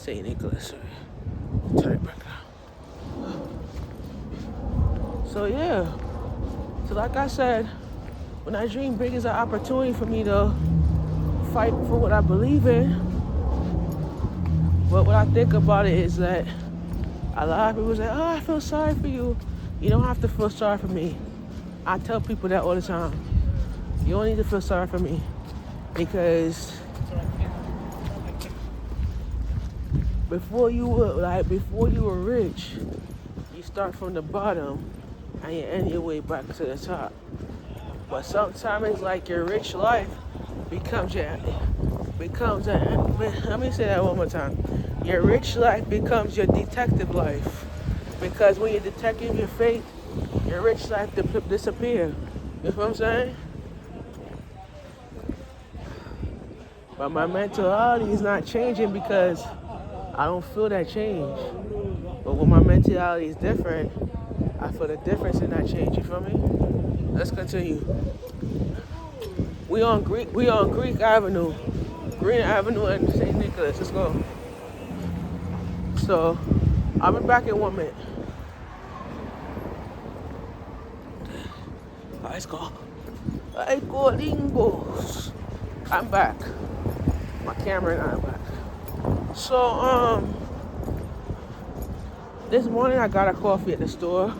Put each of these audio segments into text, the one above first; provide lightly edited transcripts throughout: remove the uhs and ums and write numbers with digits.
St. Nicolas. Turn it back now. So yeah. So like I said, when I dream big is an opportunity for me to fight for what I believe in. But what I think about it is that a lot of people say, oh, I feel sorry for you. You don't have to feel sorry for me. I tell people that all the time. You don't need to feel sorry for me. Because before you were rich, you start from the bottom and you end your way back to the top. But sometimes it's like your rich life becomes let me say that one more time. Your rich life becomes your detective life. Because when you're detecting your fate, your rich life disappears. You know what I'm saying? But my mentality is not changing because I don't feel that change. But when my mentality is different, I feel the difference in that change. You feel me? Let's continue. We on Greek Avenue, Green Avenue and St. Nicolas. Let's go. So I'll be back in 1 minute. Let's go. Let's go, Lingos. I'm back. My camera and I'm back. So this morning I got a coffee at the store.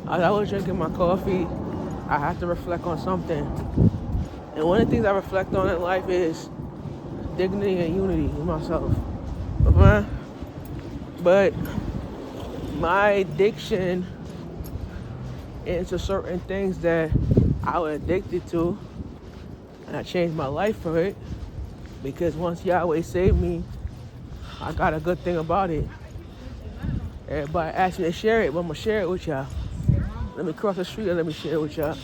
As I was drinking my coffee, I had to reflect on something. And one of the things I reflect on in life is dignity and unity with myself. Okay? But my addiction into certain things that I was addicted to, and I changed my life for it, because once Yahweh saved me, I got a good thing about it. Everybody asked me to share it, but I'm going to share it with y'all. Let me cross the street and let me share it with y'all.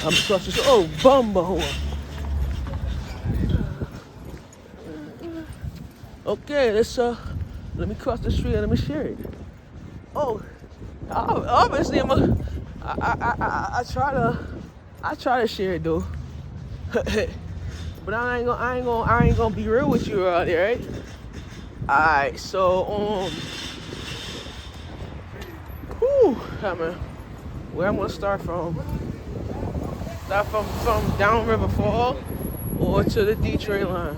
I'm across the street. Oh, bumbo. Okay, let me cross the street and let me share it. Oh, obviously I try to share it though. But I ain't gonna be real with you out there, right? Alright, so where I'm gonna start from? Start from downriver Fall or to the Detroit line.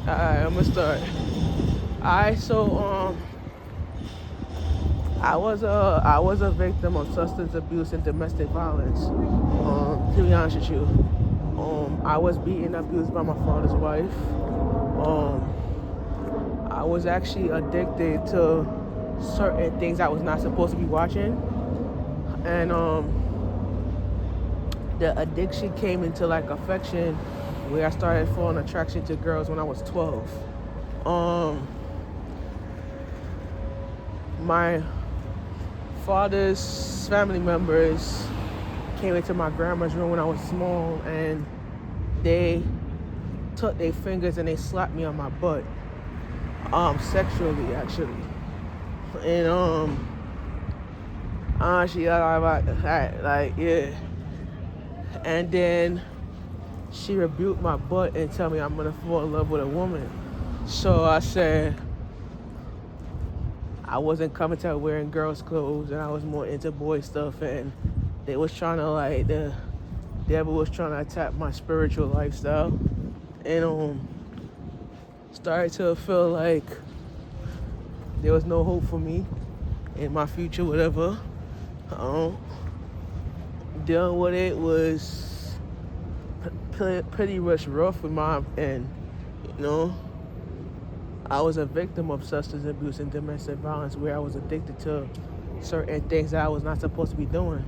Alright, I'm gonna start. Alright, so I was a victim of substance abuse and domestic violence. To be honest with you, I was beaten and abused by my father's wife. I was actually addicted to certain things I was not supposed to be watching, and the addiction came into like affection, where I started falling attraction to girls when I was 12. My father's family members came into my grandma's room when I was small, and they took their fingers and they slapped me on my butt, sexually actually. And she yeah. And then she rebuked my butt and told me I'm gonna fall in love with a woman. So I said I wasn't coming to her wearing girls' clothes, and I was more into boy stuff, and they was trying to the devil was trying to attack my spiritual lifestyle, and started to feel like there was no hope for me in my future, whatever. Dealing with it was pretty much rough with mom, and I was a victim of substance abuse and domestic violence, where I was addicted to certain things that I was not supposed to be doing.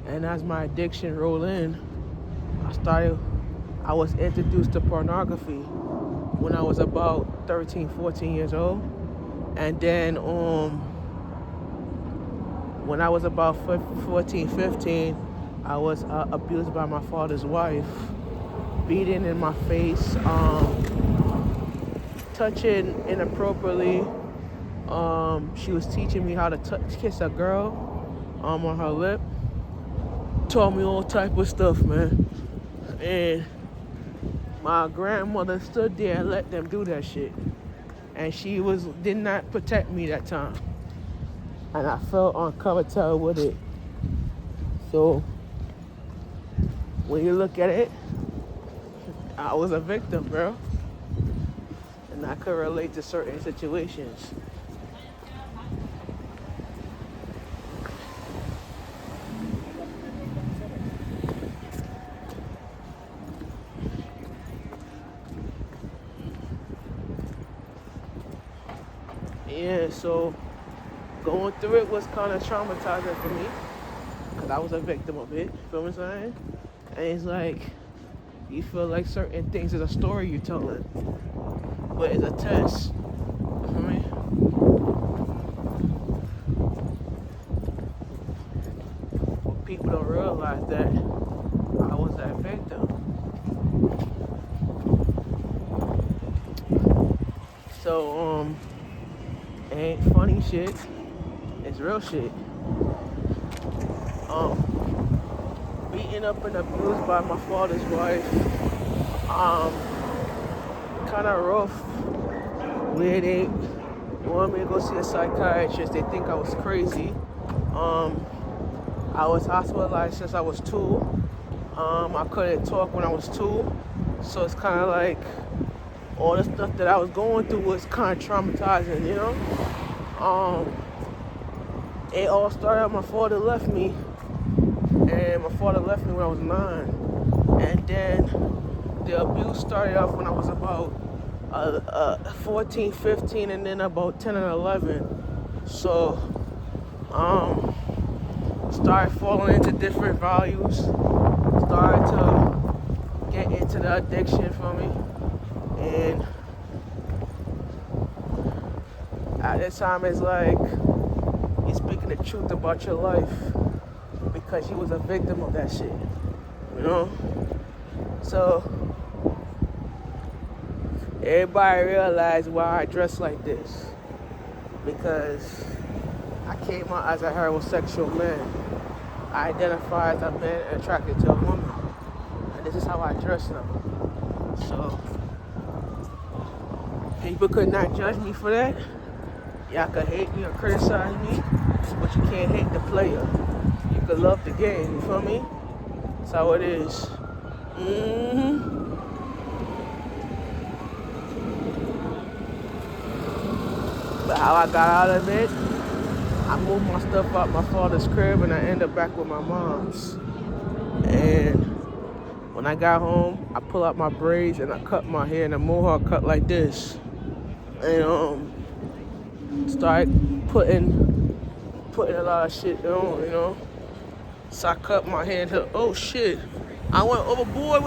And as my addiction rolled in, I was introduced to pornography when I was about 13, 14 years old. And then when I was about 14, 15, I was abused by my father's wife, beaten in my face, touching inappropriately. She was teaching me how to kiss a girl on her lip. Taught me all type of stuff, man. And my grandmother stood there and let them do that shit. And she did not protect me that time. And I felt uncomfortable with it. So when you look at it, I was a victim, bro. And I could relate to certain situations. Yeah, so going through it was kind of traumatizing for me because I was a victim of it. You feel what I'm saying? And it's like you feel like certain things is a story you're telling, but it's a test. You feel me? But people don't realize that I was that victim. So it ain't funny shit. It's real shit. Beaten up and abused by my father's wife. Kind of rough. Where they wanted me to go see a psychiatrist. They think I was crazy. I was hospitalized since I was 2. I couldn't talk when I was 2. So it's kind of like all the stuff that I was going through was kind of traumatizing, you know? It all started when my father left me. And my father left me when I was 9. And then the abuse started off when I was about 14, 15, and then about 10 and 11. So, started falling into different values. Started to get into the addiction for me. And at this time, it's like you're speaking the truth about your life because you was a victim of that shit, you know? So everybody realized why I dress like this, because I came out as a heterosexual man. I identify as a man attracted to a woman, and this is how I dress now. So people could not judge me for that. Y'all could hate me or criticize me, but you can't hate the player. You could love the game, you feel me? That's how it is. But how I got out of it, I moved my stuff out my father's crib and I ended up back with my mom's. And when I got home, I pulled out my braids and I cut my hair in a mohawk cut like this. And started putting a lot of shit on, you know? So I cut my hair until, oh shit, I went overboard.